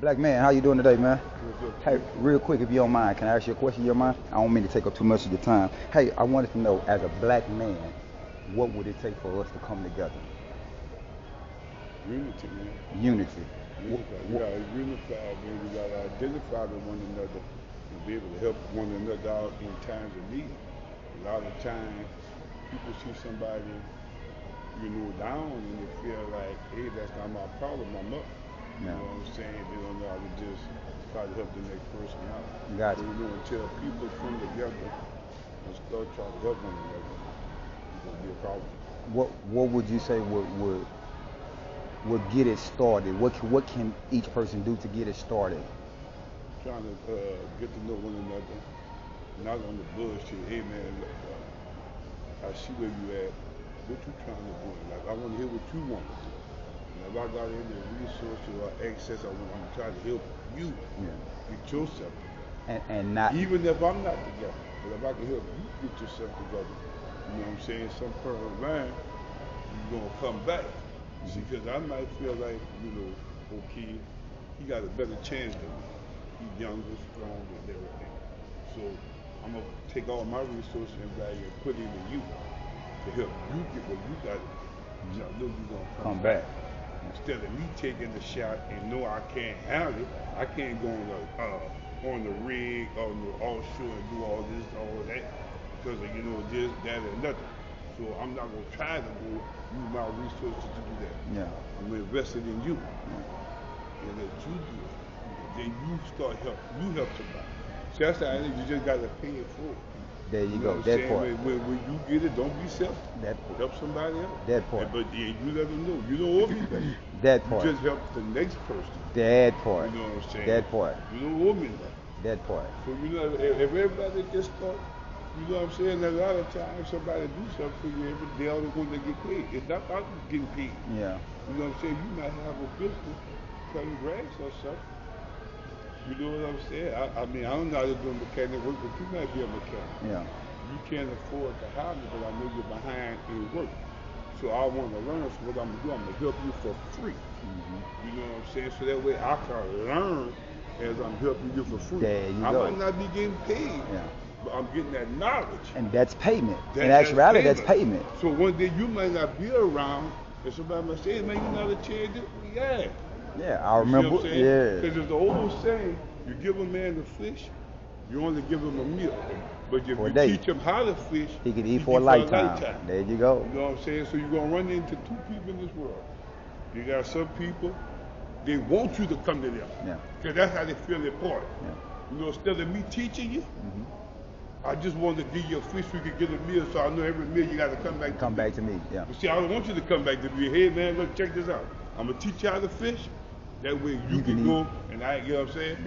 Black man, how you doing today, man? Hey, real quick, if you don't mind, can I ask you a question? You don't mind? I don't mean to take up too much of your time. Hey, I wanted to know, as a black man, what would it take for us to come together? Unity, man. Unity. We gotta unify, man. We gotta identify with one another and be able to help one another out in times of need. A lot of times, people see somebody, down and they feel like, hey, that's not my problem, I'm up. You know what I'm saying? They don't know how to just try to help the next person out. Gotcha. So, until people come together and start trying to help one another, it's gonna be a problem. What would you say would get it started? What can each person do to get it started? Trying to get to know one another, not on the bullshit. Hey man, I see where you at. What you trying to do? Like I want to hear what you want to do. And if I got any resources or access, I want to try to help you get yourself together. And not even if I'm not together, but if I can help you get yourself together, you know what I'm saying? Some point of line, you're gonna come back. See, because I might feel like, okay, he got a better chance than me. He's younger, stronger, and everything. So I'm gonna take all my resources and value and put it into you to help you get what you got. So I know you're gonna come back. Instead of me taking the shot and know I can't handle it, I can't go on the rig, on the offshore and do all this, all that, because of this, that, and nothing. So I'm not gonna try to go use my resources to do that. Yeah. I'm gonna invest it in you, and let you do it. Then you start help somebody. So that's how you just gotta pay it forward. There you go. That part. When you get it, don't be selfish. That part. Help somebody else. That part. But you let them know you don't owe me nothing. That part. You just help the next person. That part. You know what I'm saying? That part. You don't owe me nothing. That part. So if everybody can start, you know what I'm saying? A lot of times somebody do something for you, they all the ones that get paid. It's not about getting paid. Yeah. You know what I'm saying? You might have a business, cutting grass or something. You know what I'm saying? I mean, I don't know how to do mechanic work, but you might be a mechanic. Yeah. You can't afford to hire me, but I know you're behind in work. So I want to learn. So what I'm gonna do, I'm gonna help you for free. You know what I'm saying? So that way I can learn as I'm helping you for free. There you I go. might not be getting paid, but I'm getting that knowledge. And that's payment. In actuality, that's payment. So one day you might not be around, and somebody might say, hey, man, you know how to change it? Yeah. Yeah, I remember. Yeah. Because there's the old saying, you give a man the fish, you only give him a meal. But if you teach him how to fish, he can eat for a lifetime. There you go. You know what I'm saying? So you're going to run into two people in this world. You got some people, they want you to come to them. Yeah. Because that's how they feel important. Yeah. Instead of me teaching you, I just wanted to give you a fish so you could get a meal, so I know every meal you got to come back to me. Come back to me, yeah. But see, I don't want you to come back to me. Hey, man, look, check this out. I'm going to teach you how to fish. That way you can go, and you know what I'm saying?